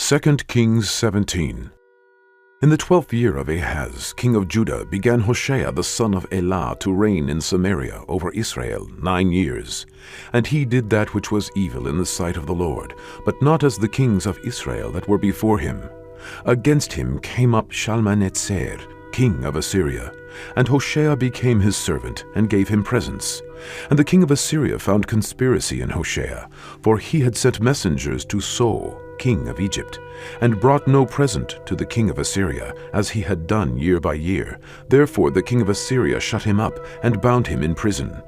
2 Kings 17. In the 12th year of Ahaz, king of Judah, began Hoshea the son of Elah to reign in Samaria over Israel 9 years. And he did that which was evil in the sight of the Lord, but not as the kings of Israel that were before him. Against him came up Shalmaneser, king of Assyria, and Hoshea became his servant, and gave him presents. And the king of Assyria found conspiracy in Hoshea, for he had sent messengers to So, king of Egypt, and brought no present to the king of Assyria, as he had done year by year. Therefore the king of Assyria shut him up, and bound him in prison.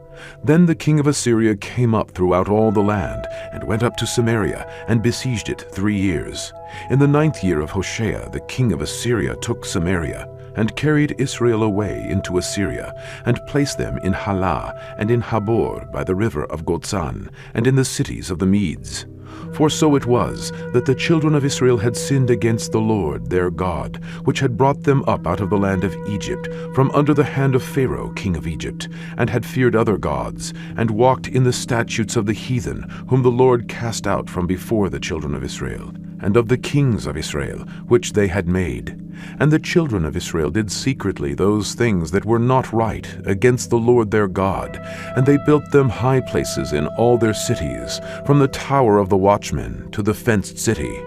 Then the king of Assyria came up throughout all the land, and went up to Samaria, and besieged it 3 years. In the 9th year of Hoshea the king of Assyria took Samaria, and carried Israel away into Assyria, and placed them in Halah, and in Habor by the river of Gozan, and in the cities of the Medes. For so it was, that the children of Israel had sinned against the Lord their God, which had brought them up out of the land of Egypt, from under the hand of Pharaoh king of Egypt, and had feared other gods, and walked in the statutes of the heathen, whom the Lord cast out from before the children of Israel, and of the kings of Israel, which they had made. And the children of Israel did secretly those things that were not right against the Lord their God, and they built them high places in all their cities, from the tower of the watchmen to the fenced city.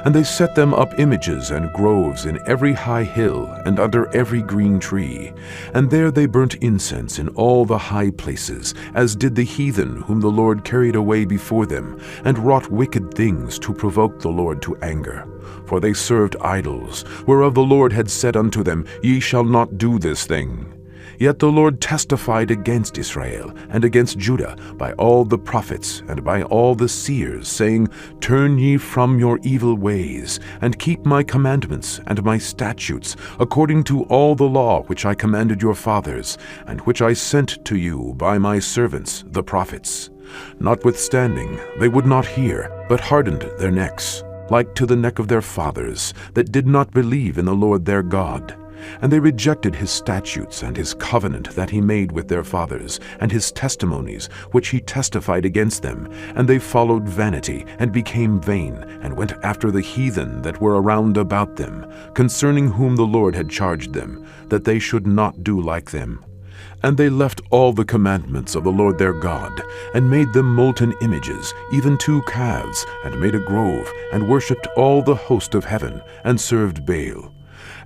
And they set them up images and groves in every high hill and under every green tree. And there they burnt incense in all the high places, as did the heathen whom the Lord carried away before them, and wrought wicked things to provoke the Lord to anger. For they served idols, whereof the Lord had said unto them, Ye shall not do this thing. Yet the Lord testified against Israel and against Judah by all the prophets and by all the seers, saying, Turn ye from your evil ways, and keep my commandments and my statutes, according to all the law which I commanded your fathers, and which I sent to you by my servants the prophets. Notwithstanding, they would not hear, but hardened their necks, like to the neck of their fathers, that did not believe in the Lord their God. And they rejected his statutes and his covenant that he made with their fathers, and his testimonies which he testified against them. And they followed vanity, and became vain, and went after the heathen that were around about them, concerning whom the Lord had charged them, that they should not do like them. And they left all the commandments of the Lord their God, and made them molten images, even 2 calves, and made a grove, and worshipped all the host of heaven, and served Baal.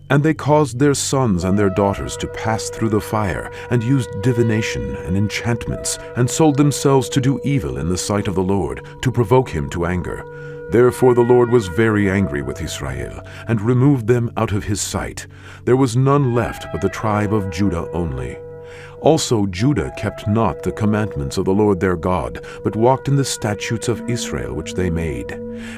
And they caused their sons and their daughters to pass through the fire, and used divination and enchantments, and sold themselves to do evil in the sight of the Lord, to provoke him to anger. Therefore the Lord was very angry with Israel, and removed them out of his sight. There was none left but the tribe of Judah only. Also Judah kept not the commandments of the Lord their God, but walked in the statutes of Israel which they made.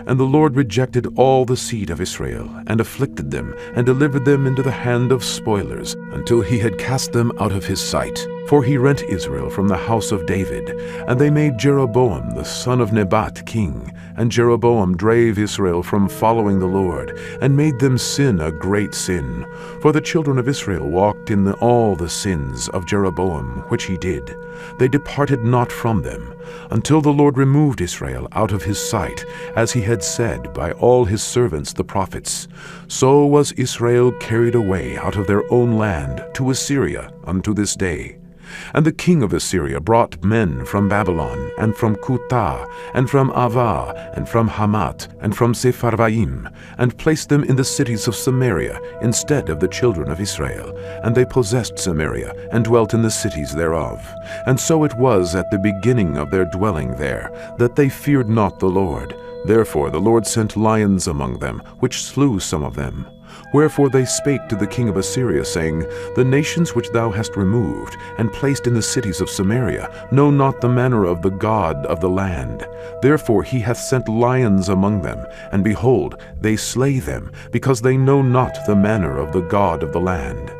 And the Lord rejected all the seed of Israel, and afflicted them, and delivered them into the hand of spoilers, until he had cast them out of his sight. For he rent Israel from the house of David, and they made Jeroboam the son of Nebat king. And Jeroboam drave Israel from following the Lord, and made them sin a great sin. For the children of Israel walked in all the sins of Jeroboam, which he did. They departed not from them, until the Lord removed Israel out of his sight, as he had said by all his servants the prophets. So was Israel carried away out of their own land to Assyria unto this day. And the king of Assyria brought men from Babylon, and from Cutha, and from Ava, and from Hamath, and from Sepharvaim, and placed them in the cities of Samaria instead of the children of Israel. And they possessed Samaria, and dwelt in the cities thereof. And so it was at the beginning of their dwelling there, that they feared not the Lord. Therefore the Lord sent lions among them, which slew some of them. Wherefore they spake to the king of Assyria, saying, The nations which thou hast removed, and placed in the cities of Samaria, know not the manner of the God of the land. Therefore he hath sent lions among them, and behold, they slay them, because they know not the manner of the God of the land.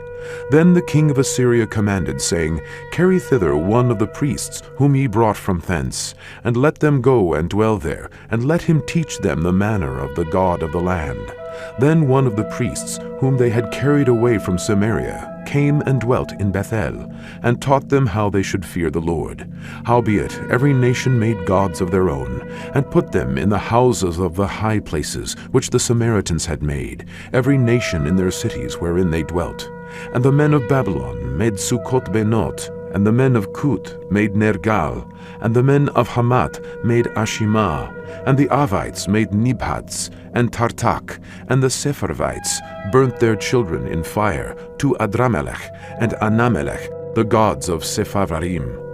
Then the king of Assyria commanded, saying, Carry thither one of the priests whom ye brought from thence, and let them go and dwell there, and let him teach them the manner of the God of the land. Then one of the priests, whom they had carried away from Samaria, came and dwelt in Bethel, and taught them how they should fear the Lord. Howbeit every nation made gods of their own, and put them in the houses of the high places which the Samaritans had made, every nation in their cities wherein they dwelt. And the men of Babylon made Sukkot Benot, and the men of Kut made Nergal, and the men of Hamath made Ashimah, and the Avites made Nibhats, and Tartak, and the Sepharvites burnt their children in fire to Adramelech and Anamelech, the gods of Sepharvaim.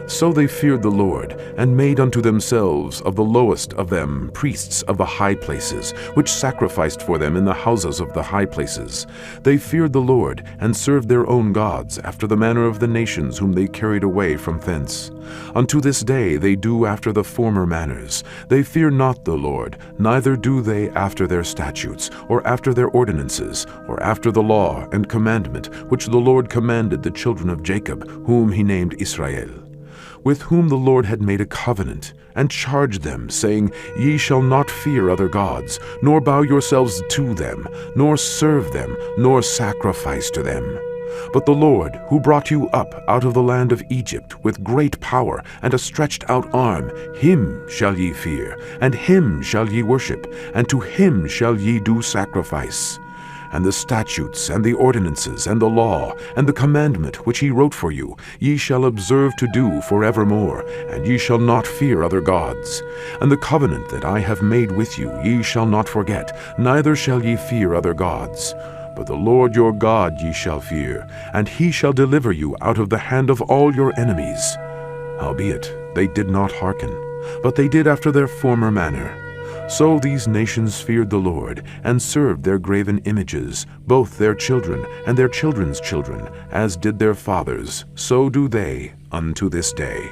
So they feared the Lord, and made unto themselves of the lowest of them priests of the high places, which sacrificed for them in the houses of the high places. They feared the Lord, and served their own gods, after the manner of the nations whom they carried away from thence. Unto this day they do after the former manners. They fear not the Lord, neither do they after their statutes, or after their ordinances, or after the law and commandment which the Lord commanded the children of Jacob, whom he named Israel, with whom the Lord had made a covenant, and charged them, saying, Ye shall not fear other gods, nor bow yourselves to them, nor serve them, nor sacrifice to them. But the Lord, who brought you up out of the land of Egypt with great power and a stretched out arm, him shall ye fear, and him shall ye worship, and to him shall ye do sacrifice. And the statutes, and the ordinances, and the law, and the commandment which he wrote for you, ye shall observe to do forevermore, and ye shall not fear other gods. And the covenant that I have made with you ye shall not forget, neither shall ye fear other gods. But the Lord your God ye shall fear, and he shall deliver you out of the hand of all your enemies. Howbeit they did not hearken, but they did after their former manner. So these nations feared the Lord, and served their graven images, both their children and their children's children, as did their fathers, so do they unto this day.